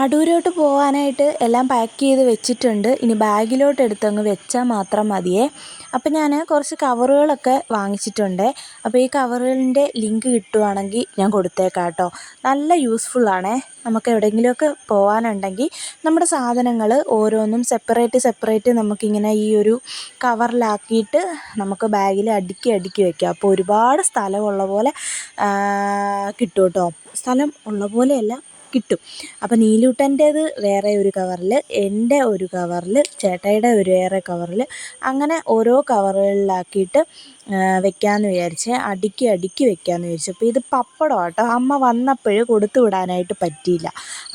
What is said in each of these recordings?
അടൂരോട്ട് പോകാനായിട്ട് എല്ലാം പാക്ക് ചെയ്ത് വെച്ചിട്ടുണ്ട്. ഇനി ബാഗിലോട്ട് എടുത്തങ്ങ് വെച്ചാൽ മാത്രം മതിയേ. അപ്പം ഞാൻ കുറച്ച് കവറുകളൊക്കെ വാങ്ങിച്ചിട്ടുണ്ട്. അപ്പോൾ ഈ കവറുകളിൻ്റെ ലിങ്ക് കിട്ടുവാണെങ്കിൽ ഞാൻ കൊടുത്തേക്കാം കേട്ടോ. നല്ല യൂസ്ഫുള്ളാണേ. നമുക്ക് എവിടെയെങ്കിലുമൊക്കെ പോകാനുണ്ടെങ്കിൽ നമ്മുടെ സാധനങ്ങൾ ഓരോന്നും സെപ്പറേറ്റ് നമുക്കിങ്ങനെ ഈ ഒരു കവറിലാക്കിയിട്ട് നമുക്ക് ബാഗിൽ അടുക്കി അടുക്കി വയ്ക്കാം. അപ്പോൾ ഒരുപാട് സ്ഥലമുള്ള പോലെ കിട്ടും കേട്ടോ. സ്ഥലം ഉള്ള പോലെയല്ല, കിട്ടും. അപ്പോൾ നീലൂട്ടൻ്റേത് വേറെ ഒരു കവറിൽ, എൻ്റെ ഒരു കവറിൽ, ചേട്ടായിയുടെ ഒരു വേറെ കവറിൽ, അങ്ങനെ ഓരോ കവറുകളിലാക്കിയിട്ട് വെക്കാമെന്ന് വിചാരിച്ച് അടുക്കി വെക്കാമെന്ന് വിചാരിച്ചു. അപ്പോൾ ഇത് പപ്പടം കേട്ടോ. അമ്മ വന്നപ്പോൾ കൊടുത്തു വിടാനായിട്ട് പറ്റിയില്ല.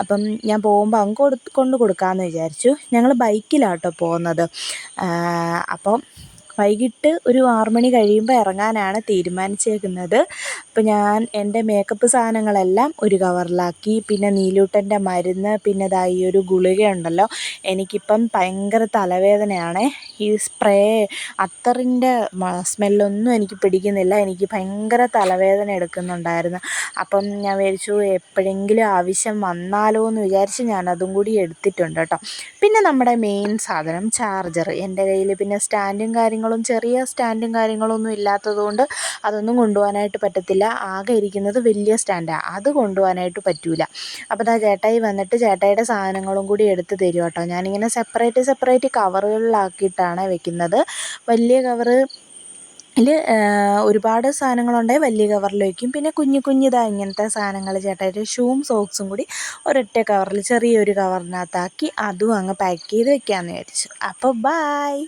അപ്പം ഞാൻ പോകുമ്പോൾ അങ്ങ് കൊണ്ട് കൊടുക്കാമെന്ന് വിചാരിച്ചു. ഞങ്ങൾ ബൈക്കിലാണ് കേട്ടോ പോകുന്നത്. അപ്പം വൈകിട്ട് ഒരു 6 മണി കഴിയുമ്പോൾ ഇറങ്ങാനാണ് തീരുമാനിച്ചേക്കുന്നത്. അപ്പോൾ ഞാൻ എൻ്റെ മേക്കപ്പ് സാധനങ്ങളെല്ലാം ഒരു കവറിലാക്കി. പിന്നെ നീലൂട്ടൻ്റെ മരുന്ന്, പിന്നെ ദാ ഈ ഒരു ഗുളികയുണ്ടല്ലോ. എനിക്കിപ്പം ഭയങ്കര തലവേദനയാണേ. ഈ സ്പ്രേ അത്തറിൻ്റെ സ്മെല്ലൊന്നും എനിക്ക് പിടിക്കുന്നില്ല. എനിക്ക് ഭയങ്കര തലവേദന എടുക്കുന്നുണ്ടായിരുന്നു. അപ്പം ഞാൻ വിചാരിച്ചു എപ്പോഴെങ്കിലും ആവശ്യം വന്നാലോ എന്ന് വിചാരിച്ച് ഞാനതും കൂടി എടുത്തിട്ടുണ്ട് കേട്ടോ. പിന്നെ നമ്മുടെ മെയിൻ സാധനം ചാർജർ. എൻ്റെ കയ്യിൽ പിന്നെ ചെറിയ സ്റ്റാൻഡും കാര്യങ്ങളൊന്നും ഇല്ലാത്തതുകൊണ്ട് അതൊന്നും കൊണ്ടുപോകാനായിട്ട് പറ്റത്തില്ല. ആകെ ഇരിക്കുന്നത് വലിയ സ്റ്റാൻഡാണ്, അത് കൊണ്ടുപോകാനായിട്ട് പറ്റില്ല. അപ്പോൾ ദാ ചേട്ടായി വന്നിട്ട് ചേട്ടായിയുടെ സാധനങ്ങളും കൂടി എടുത്ത് തരും കേട്ടോ. ഞാനിങ്ങനെ സെപ്പറേറ്റ് കവറുകളിലാക്കിയിട്ടാണ് വെക്കുന്നത്. വലിയ കവറ് ഒരുപാട് സാധനങ്ങളുണ്ടെങ്കിൽ വലിയ കവറിൽ വയ്ക്കും. പിന്നെ കുഞ്ഞിതാ ഇങ്ങനത്തെ സാധനങ്ങൾ ചേട്ടായിയുടെ ഷൂവും സോക്സും കൂടി ഒരൊറ്റ കവറിൽ ചെറിയൊരു കവറിനകത്താക്കി അതും അങ്ങ് പാക്ക് ചെയ്ത് വെക്കാമെന്ന് വിചാരിച്ചു. അപ്പോൾ ബായ്.